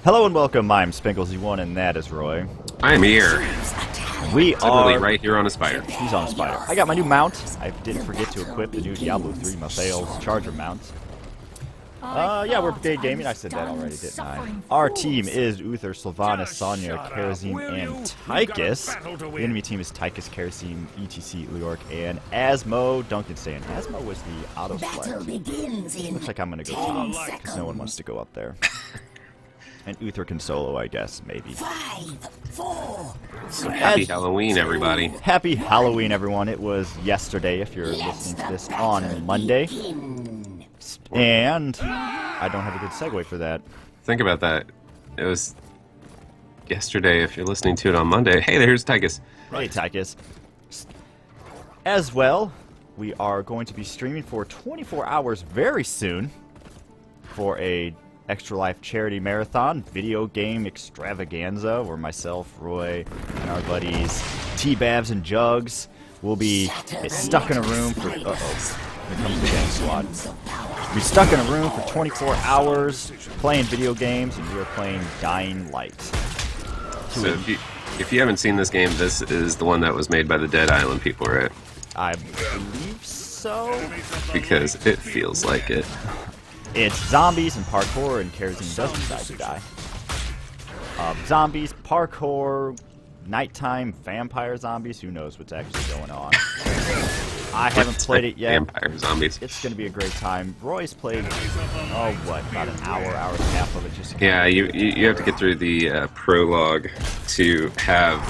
Hello and welcome, I'm Spinkles1 and that is Roy. I'm here. We Literally are... right here on a spider. He's on a spider. I got my new mount. I didn't forget to equip the new Diablo 3 Mathael's Charger mount. Yeah, we're Brigade Gaming. I said that already, didn't I? Our team is Uther, Sylvanas, Sonya, Karazim, and Tychus. The enemy team is Tychus, Karazim, ETC, Leoric, and Asmo. Duncanstein. Asmo was the auto select. Looks like I'm gonna go top because no one wants to go up there. And Uther can solo, I guess, maybe. 5, 4. So happy Halloween, everybody. Happy Halloween, everyone. It was yesterday, if you're listening to this on Monday. And I don't have a good segue for that. Think about that. It was yesterday, if you're listening to it on Monday. Hey, there's Tychus. Hey, Tychus. As well, we are going to be streaming for 24 hours very soon for a Extra Life charity marathon video game extravaganza where myself, Roy, and our buddies T-Babs and Jugs will be stuck in a room for... Uh-oh. Here comes the gang squad. We'll be stuck in a room for 24 hours playing video games, and we are playing Dying Light. So if you haven't seen this game, this is the one that was made by the Dead Island people, right? I believe so. Because it feels like it. It's zombies and parkour, and Karazim does decide to die. Zombies, parkour, nighttime vampire zombies. Who knows what's actually going on? I haven't played it yet. Vampire zombies. It's going to be a great time. Roy's played, about an hour and a half of it. Just Yeah, you have to get through the prologue to have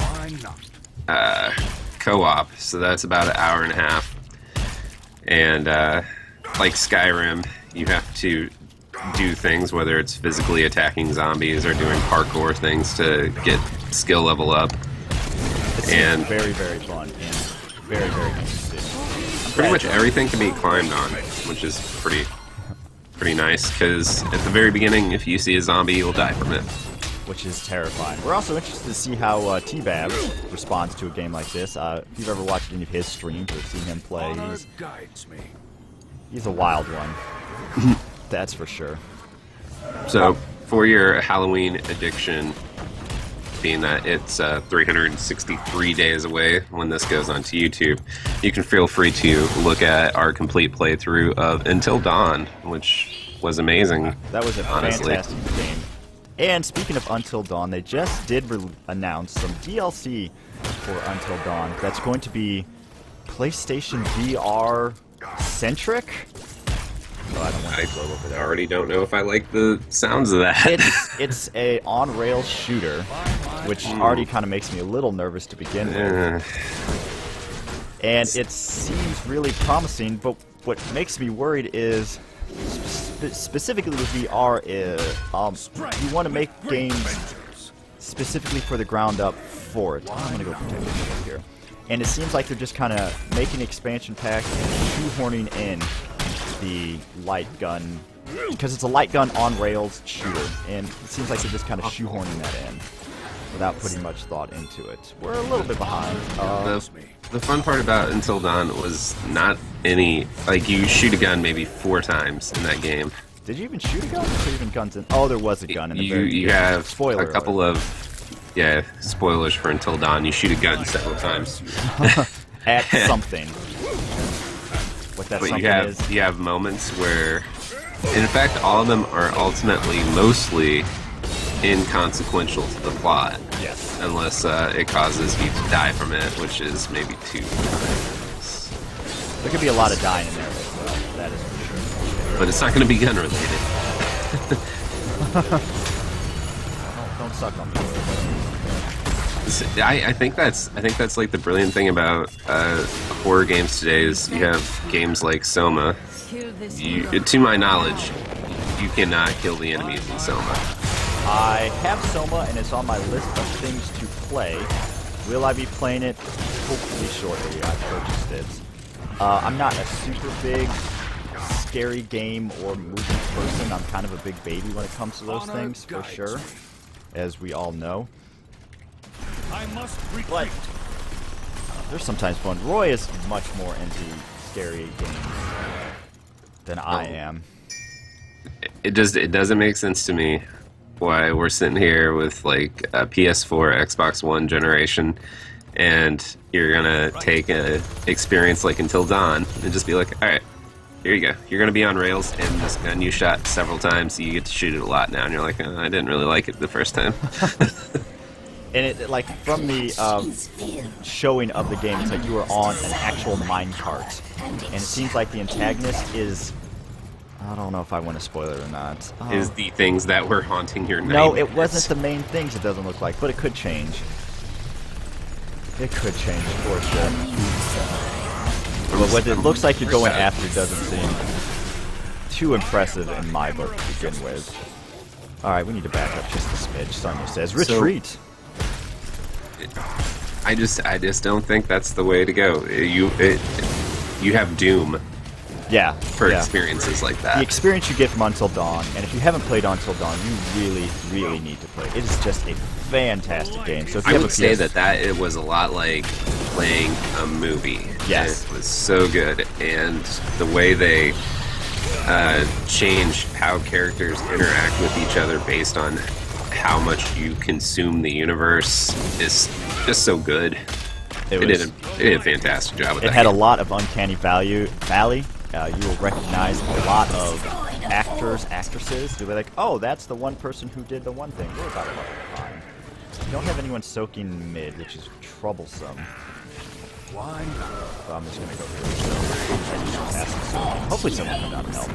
co-op, so that's about an hour and a half. And like Skyrim, you have to do things, whether it's physically attacking zombies or doing parkour things to get skill level up. And very, very fun and very, very interesting. Pretty much everything can be climbed on, which is pretty nice, because at the very beginning, if you see a zombie, you'll die from it. Which is terrifying. We're also interested to see how T-Babs responds to a game like this. If you've ever watched any of his streams or seen him play, he's a wild one. That's for sure. So, for your Halloween addiction, being that it's 363 days away when this goes onto YouTube, you can feel free to look at our complete playthrough of Until Dawn, which was amazing. That was a honestly. fantastic game. And speaking of Until Dawn, they just did announce some DLC for Until Dawn that's going to be PlayStation VR centric. Oh, I don't want to go over there. I already don't know if I like the sounds of that. It's a on-rails shooter, which already kind of makes me a little nervous to begin with. And it seems really promising, but what makes me worried is, specifically with VR, you want to make games specifically for the ground up for it. I'm going to go protect myself here. And it seems like they're just kind of making expansion packs and shoehorning in the light gun, because it's a light gun on rails shooter, and it seems like they're just kind of shoehorning that in without putting much thought into it. We're a little bit behind. The fun part about Until Dawn was not any, like, you shoot a gun maybe 4 times in that game. Did you even shoot a gun? Or even guns in? Oh, there was a gun in the very You have spoiler a couple of, spoilers for Until Dawn. You shoot a gun several times. At something. What that but something you have moments where, in fact, all of them are ultimately mostly inconsequential to the plot. Yes. Unless it causes you to die from it, which is maybe 2 times. There could be a lot of dying in there as well. That is for sure. But it's not going to be gun related. Don't suck on me. I think that's like the brilliant thing about horror games today is you have games like Soma. To my knowledge, you cannot kill the enemies in Soma. I have Soma, and it's on my list of things to play. Will I be playing it? Hopefully shortly. I purchased it. I'm not a super big scary game or movie person. I'm kind of a big baby when it comes to those things, for sure, as we all know. But they're sometimes fun. Roy is much more into scary games than I am. It doesn't make sense to me why we're sitting here with like a PS4, Xbox One generation, and you're gonna take a experience like Until Dawn and just be like, all right, here you go. You're gonna be on rails, and this gun you shot several times, so you get to shoot it a lot now. And you're like, oh, I didn't really like it the first time. And it, like, from the showing of the game, it's like you were on an actual minecart. And it seems like the antagonist is... I don't know if I want to spoil it or not. Is the things that were haunting your No, nightmares. it wasn't the main things, it doesn't look like, but it could change. It could change, for sure. But what it looks like you're going after doesn't seem too impressive in my book to begin with. Alright, we need to back up just a smidge, Sonya says. Retreat! I just don't think that's the way to go. You have Doom Yeah. for experiences like that. The experience you get from Until Dawn, and if you haven't played Until Dawn, you really, really need to play it. It is just a fantastic game. So if you I have would a say PS that it was a lot like playing a movie. Yes. And it was so good, and the way they change how characters interact with each other based on how much you consume the universe is just so good. They did a fantastic job with It that. had a game. lot of uncanny valley. You will recognize a lot of actors, actresses. You'll be like, oh, that's the one person who did the one thing. We're about to fine. You don't have anyone soaking mid, which is troublesome. Why? So I'm just gonna go here. Hopefully someone will come down and help.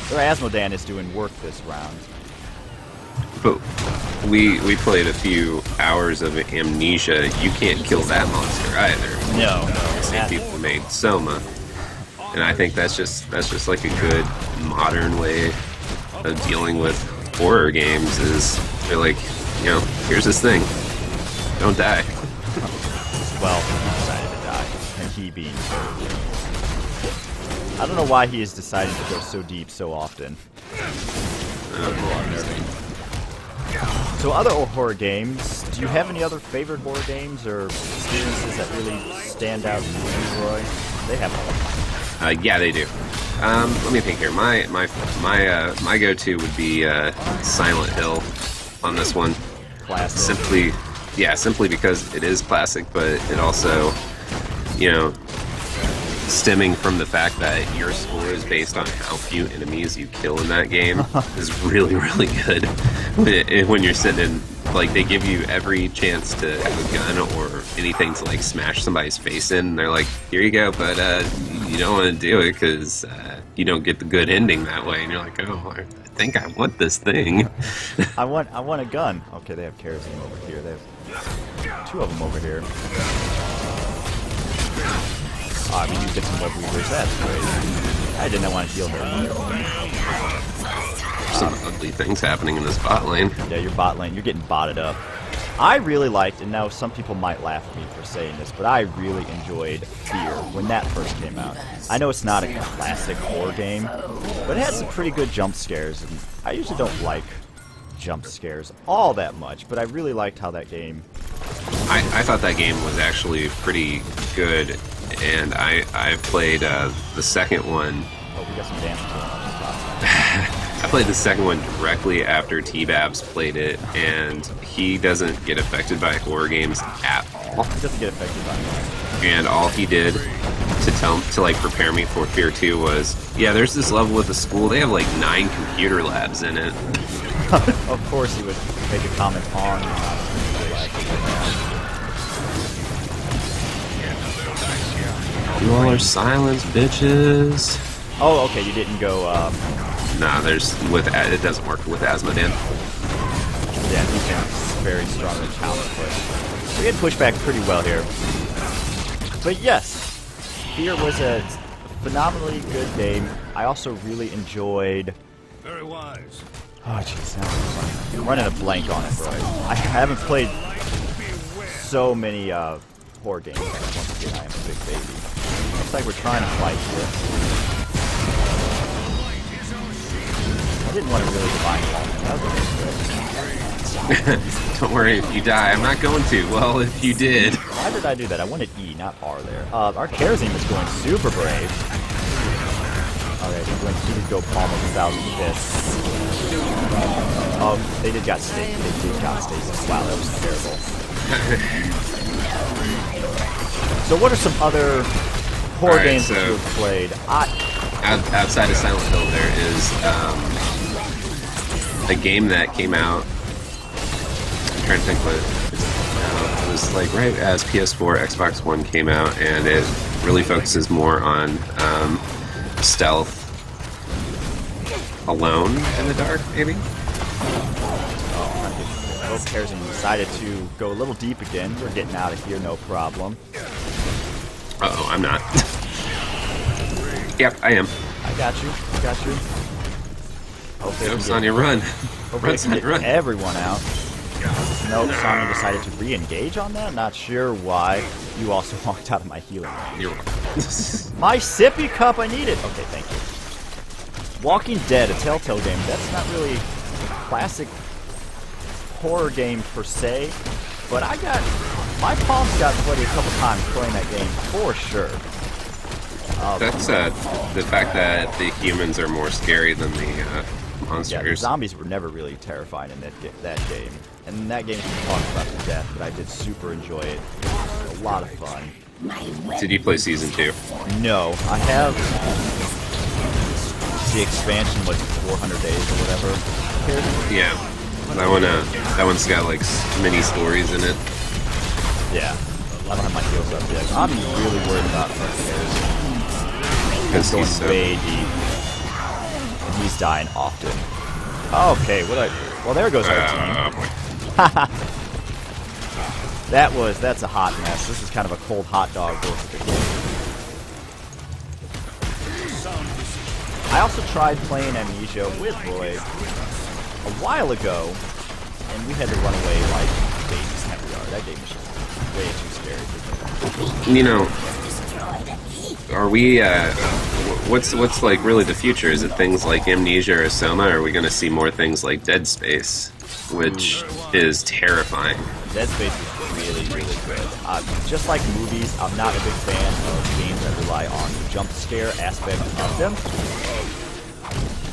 Asmodan is doing work this round. But we played a few hours of Amnesia. You can't kill that monster either. No. Same people made Soma, and I think that's just like a good modern way of dealing with horror games. Is they're like, here's this thing, don't die. Well, he decided to die, and he being I don't know why he has decided to go so deep so often. So other horror games, do you have any other favorite horror games or experiences that really stand out to you, Roy? They have all. Yeah, they do. Let me think here. My go-to would be Silent Hill on this one. Classic. Simply because it is classic, but it also, stemming from the fact that your score is based on how few enemies you kill in that game is really, really good. When you're sitting in, like, they give you every chance to have a gun or anything to, like, smash somebody's face in, and they're like, here you go, but you don't want to do it because you don't get the good ending that way, and you're like, oh, I think I want this thing. I want a gun. Okay, they have kerosene over here. They have two of them over here. Oh, I mean, you get some web weavers. That's great. I didn't want to heal her. Some ugly things happening in this bot lane. Yeah, your bot lane. You're getting botted up. I really liked, and now some people might laugh at me for saying this, but I really enjoyed Fear when that first came out. I know it's not a classic horror game, but it had some pretty good jump scares, and I usually don't like jump scares all that much, but I really liked how that game... I thought that game was actually pretty good, and I played the second one. Oh, we got some damage going on. I played the second one directly after T-Babs played it, and he doesn't get affected by horror games at all. He doesn't get affected by it. And all he did to like prepare me for Fear 2 was, yeah, there's this level with the school. They have like 9 computer labs in it. Of course he would make a comment on computer labs. You all are silence, bitches. Oh, okay, you didn't go, Nah, it doesn't work with Asmodan. yeah, he can very strongly counter push. We had pushback pretty well here. But yes, Fear was a phenomenally good game. I also really enjoyed... Very wise. Oh, jeez, now I'm running a blank on it, bro. I haven't played so many horror games. Once again, I am a big baby. Looks like we're trying to fight here. I didn't want to really divine call. That was a good. Don't worry if you die. I'm not going to. Well, if you did. Why did I do that? I wanted E, not R there. Our kerosene was going super brave. Okay, he did go palm of 1,000 fists. Oh, they did got stasis. They did got stasis. Wow, that was terrible. So what are some other horror Alright, games so- that you have played? Outside of Silent Hill, there is a game that came out. I'm trying to think what it was like right as PS4, Xbox One came out, and it really focuses more on stealth, alone in the dark, maybe. Both pairs and decided to go a little deep again. We're getting out of here, no problem. Uh-oh, I'm not. Yep, I am. I got you. I got you. Hope they Nope, can Sonya, run. hope Run, they can Sonya, get run. everyone out. Nope, Sonya decided to re-engage on that. Not sure why. You also walked out of my healing range. You're wrong. My sippy cup, I need it. Okay, thank you. Walking Dead, a Telltale game. That's not really a classic horror game per se, but my palms got sweaty a couple times playing that game for sure. That's the fact that the humans are more scary than the Yeah, the monsters. zombies were never really terrifying in that game. And that game's been talked about to death, but I did super enjoy it. It was a lot of fun. Did you play season 2? No, I have the expansion, like 400 days or whatever. Yeah. That one's got like mini stories in it. Yeah, I don't have my heals up yet. I'm really worried about Marquez. Because Going he's so way deep. And he's dying often. Okay, well there goes our team. boy. That's a hot mess. This is kind of a cold hot dog versus the game. I also tried playing Amnesia with Roy a while ago, and we had to run away like babies in that regard. That game was just way too scary for me. You know, are we? What's like really the future? Is it things like Amnesia or Soma? Or are we going to see more things like Dead Space, which is terrifying? Dead Space is really, really good. Just like movies, I'm not a big fan of games that rely on the jump scare aspect of them.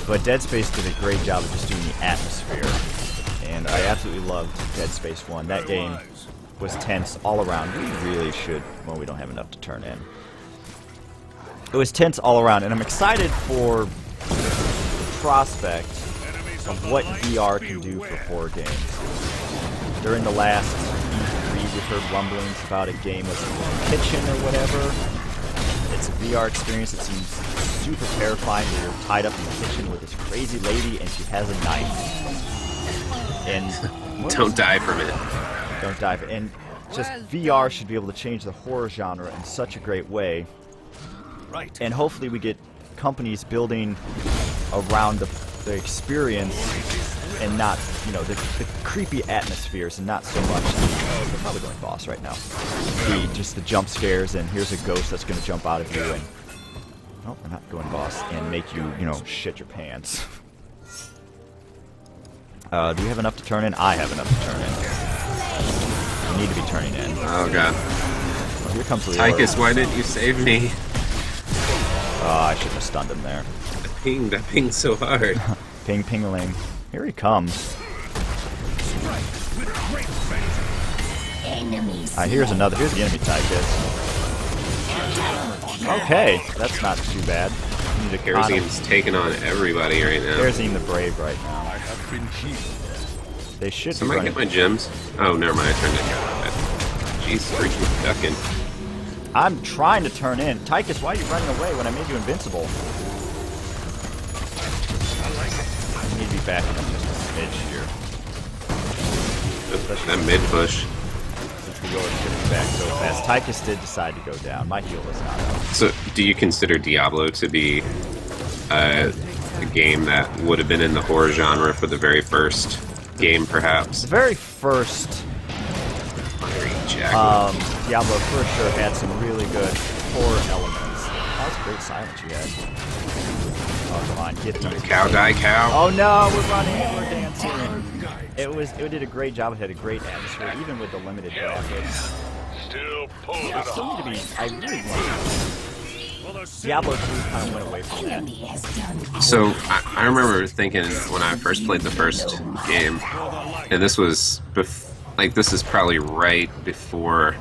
But Dead Space did a great job of just doing the atmosphere. And I absolutely loved Dead Space 1. That game was tense all around. We really should... Well, we don't have enough to turn in. It was tense all around, and I'm excited for the prospect of what VR can do for horror games. During the last E3, we heard rumblings about a game with a kitchen or whatever. It's a VR experience that seems super terrifying where you're tied up in the kitchen with this crazy lady and she has a knife. And Don't die from it. don't dive. And just VR should be able to change the horror genre in such a great way. Right. And hopefully we get companies building around the experience and not, the creepy atmospheres and not so much we're probably going boss right now. Just the jump scares and here's a ghost that's going to jump out of you and oh, we're not going boss and make you, shit your pants. Do you have enough to turn in? I have enough to turn in. You need to be turning in. Oh god. Well, here comes Leo. Tychus, why didn't you save me? I shouldn't have stunned him there. I pinged so hard. Ping, ping-a-ling. Here he comes. Here's the enemy Tychus. Okay, that's not too bad. We need to Kerazine's taking on everybody right now. Kerazine the Brave right now. I have been healed. They should be Somebody running. get my gems. Oh, never mind. I turned it. Jeez, freaking ducking. I'm trying to turn in. Tychus, why are you running away when I made you invincible? I need to be backing up just a smidge here. That mid push. Since we already getting back so fast. Tychus did decide to go down. My heal was not up. So, do you consider Diablo to be a game that would have been in the horror genre for the very first game, perhaps? The very first Diablo for sure had some really good horror elements. That was a great silence you had. Oh, come on, get them. Cow die cow. Oh no, we're running and we're dancing. It did a great job. It had a great atmosphere, even with the limited graphics. Still pulling it I still need to be. I really want to Diablo 3 kind of went away from that. Enemy has done So I remember thinking when I first played the first game, and this was this is probably right before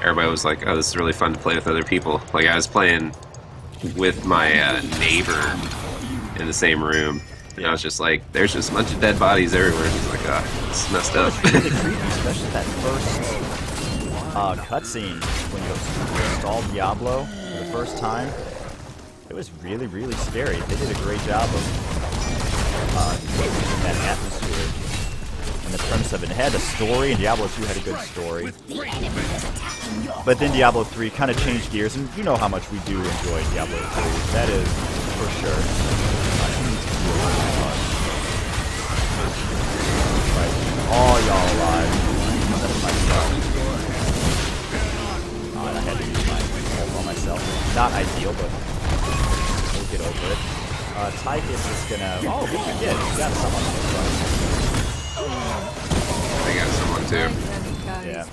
everybody was like, "Oh, this is really fun to play with other people." Like I was playing with my neighbor in the same room, and I was just like, "There's just a bunch of dead bodies everywhere." And he's like, "Ah, it's messed up." Really creepy, especially that first cutscene when you install Diablo for the first time. It was really, really scary. They did a great job of using that atmosphere and the premise of it. It had a story, and Diablo 2 had a good story. But then Diablo 3 kind of changed gears, and you know how much we do enjoy Diablo 3. That is for sure. Right. All y'all alive. Except myself. And I had to use my ult on myself. Not ideal, but we'll get over it. Tychus is gonna... Oh, we did. We got someone on the front. I got someone too. Yeah.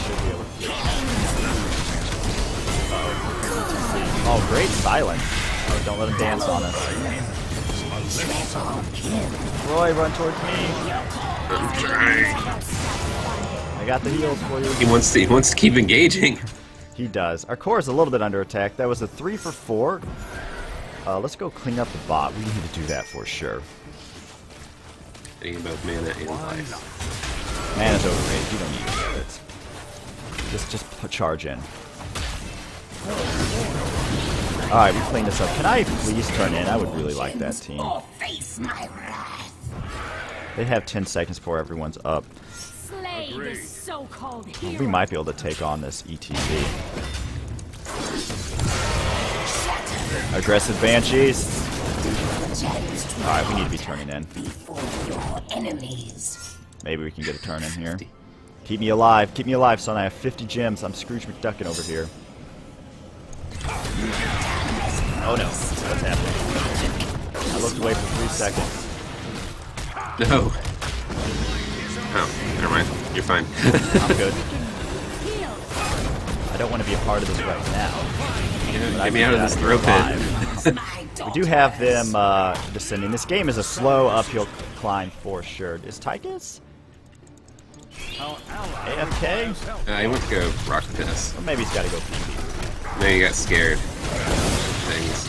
Should be able to get... Oh, great silence. Oh, don't let him dance on us. Roy, run towards me. I'm trying. I got the heals for you. He wants to keep engaging. He does. Our core is a little bit under attack. That was a 3 for 4. Let's go clean up the bot. We need to do that for sure. Thinking about mana and life. Mana's overrated. You don't need it. Just put charge in. Alright, we cleaned this up. Can I please turn in? I would really like that team. face my wrath. They have 10 seconds before everyone's up. Slay this so-called hero. We might be able to take on this ETB. Aggressive Banshees. Alright, we need to be turning in. Before your enemies. Maybe we can get a turn in here. Keep me alive. Keep me alive, son. I have 50 gems. I'm Scrooge McDuckin over here. Oh no. What's happening? I looked away for 3 seconds. No. Oh, never mind. You're fine. I'm good. I don't want to be a part of this right now. Get me out of this throw pit. We do have them descending. This game is a slow uphill climb for sure. Is Tychus AFK? He went to go rock piss. Or maybe he's got to go PP. Maybe he got scared. Things.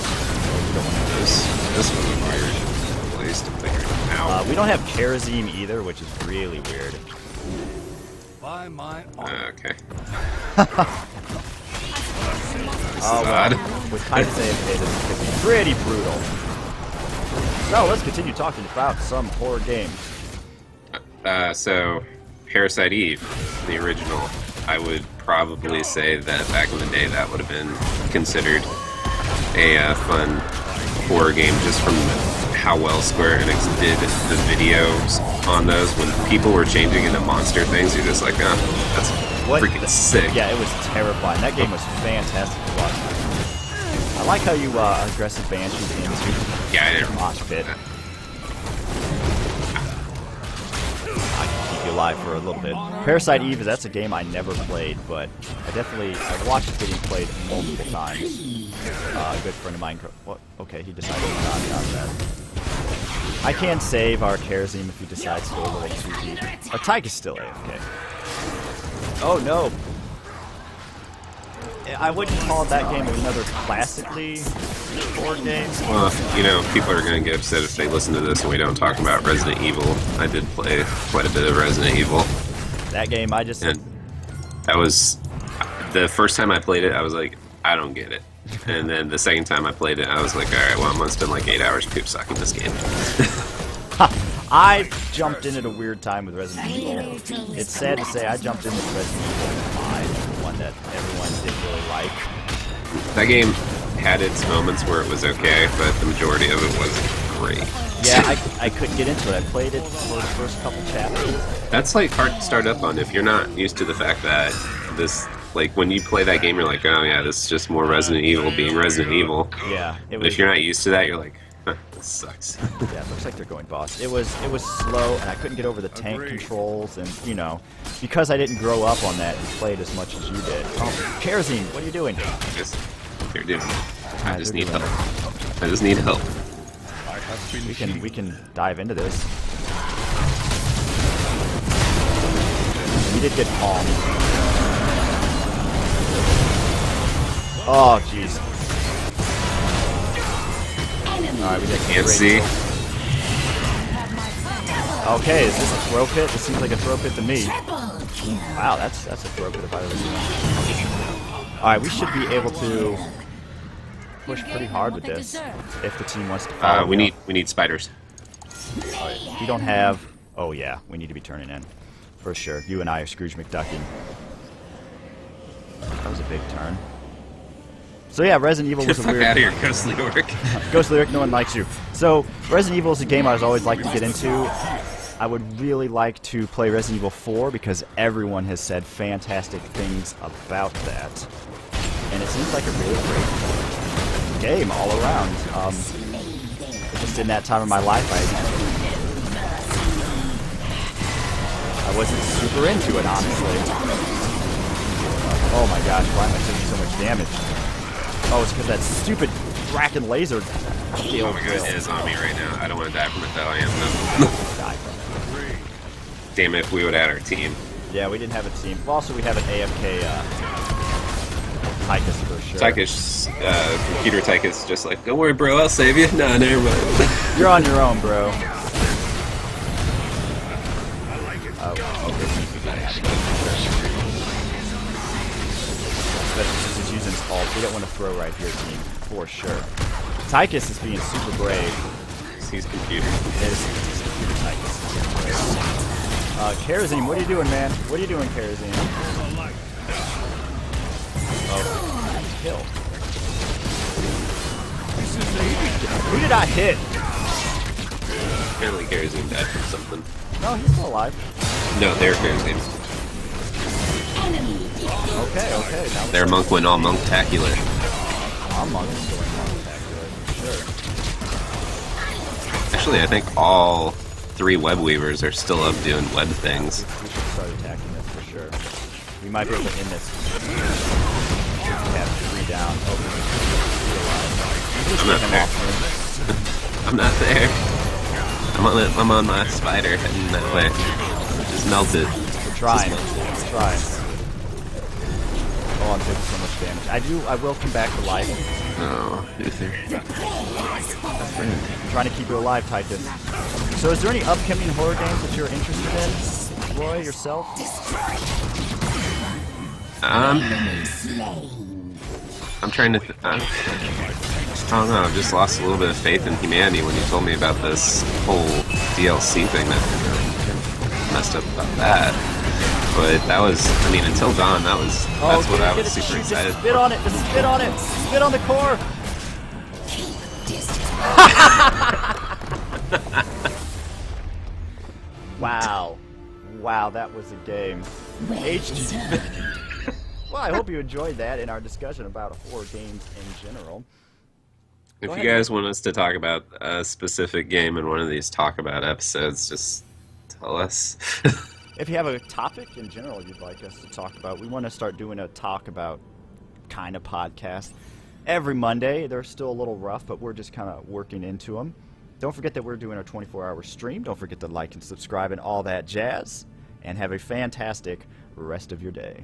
This was a weird place to figure it out. We don't have Karazim either, which is really weird. By my honor. Okay. Oh, Odd. well, with Tychus AFK, this could be pretty brutal. So let's continue talking about some horror games. So, Parasite Eve, the original, I would probably say that back in the day that would have been considered a fun horror game just from how well Square Enix did the videos on those. When people were changing into monster things, you're just like, oh, that's freaking sick. Yeah, it was terrifying. That game was fantastic to watch. I like how you aggressive Banshees into Yeah, I the didn't. mosh pit. I can keep you alive for a little bit. Parasite Eve, that's a game I never played, but I watched it getting played multiple times. A good friend of mine, what? Okay, he decided to not that. I can save our Karazim if he decides to go a little too deep. Our Tyke is still AFK. Oh no! I wouldn't call that game another classically horror game. Well, you know, people are going to get upset if they listen to this and we don't talk about Resident Evil. I did play quite a bit of Resident Evil. That game, I just... And that was... The first time I played it, I was like, I don't get it. And then the second time I played it, I was like, alright, well, I'm going to spend like 8 hours poop sucking this game. I jumped in at a weird time with Resident Evil. It's sad to say I jumped in with Resident Evil 5, one that everyone didn't really like. That game had its moments where it was okay, but the majority of it wasn't great. Yeah, I couldn't get into it. I played it for the first couple chapters. That's like hard to start up on if you're not used to the fact that this, like when you play that game, you're like, oh yeah, this is just more Resident Evil being Resident Evil. Yeah, it But was. if you're not used to that, you're like, huh, this sucks. Yeah, it looks like they're going boss. It was slow, and I couldn't get over the tank controls, and you know, because I didn't grow up on that and played as much as you did. Oh, Karazim, what are you doing? Just They're doing. I just they're need doing help. I just need help. I have been We can dive into this. We did get palmed. Oh jeez. Alright, we got some Can't great see. kills. Okay, is this a throw pit? This seems like a throw pit to me. Wow, that's a throw pit if I ever seen one. Alright, we should be able to push pretty hard with this if the team wants to follow. We me need spiders. up. We don't have. Oh yeah, we need to be turning in for sure. You and I are Scrooge McDucking. That was a big turn. So yeah, Resident Evil was a Fuck weird. out of here, Ghost Lyric. Ghost Lyric, no one likes you. So, Resident Evil is a game I was always like to get into. I would really like to play Resident Evil 4 because everyone has said fantastic things about that. And it seems like a really great game all around. Just in that time of my life, I wasn't super into it, honestly. Oh my gosh, why am I taking so much damage? Oh, it's because that stupid Kraken laser Oh my god, it is on me right now. I don't want to die from it though. I am though. Die from it. Damn it, if we would add our team. Yeah, we didn't have a team. Well, also, we have an AFK Tychus for sure. Tychus, computer Tychus, just like, don't worry, bro, I'll save you. Nah, never mind. You're on your own, bro. Oh, okay. Especially since he's using his ult. We don't want to throw right here, team, for sure. Tychus is being super brave. He's computer. He's computer Tychus. Karazine, what are you doing, man? What are you doing, Karazine? Oh, kill. Who did I hit? Apparently Kerosene died from something. No, he's still alive. No, they're Kerosene. Okay. Now Their monk went all monk-tacular. I'm on this going spectacular, for sure. Actually, I think all 3 web weavers are still up doing web things. We should start attacking this for sure. We might be able to end this. We have 3 down. Oh, I'm not there. I'm not there. I'm on my spider heading that way. Just melt it. we're trying. We're trying. Oh, I'm taking so much damage. I will come back to life. Oh, Uther. I'm trying to keep you alive, Titus. So is there any upcoming horror games that you're interested in? Roy, yourself? I'm trying to... I don't know, I've just lost a little bit of faith in humanity when you told me about this whole DLC thing that messed up about that. But that was, I mean, until dawn, that's what I was super excited Spit on it! Just spit on it! Spit on the core! Wow. Wow, that was a game. HG. Well, I hope you enjoyed that in our discussion about horror games in general. If you guys want us to talk about a specific game in one of these talk about episodes, just tell us. If you have a topic in general you'd like us to talk about, we want to start doing a talk about kind of podcast every Monday. They're still a little rough, but we're just kind of working into them. Don't forget that we're doing our 24-hour stream. Don't forget to like and subscribe and all that jazz. And have a fantastic rest of your day.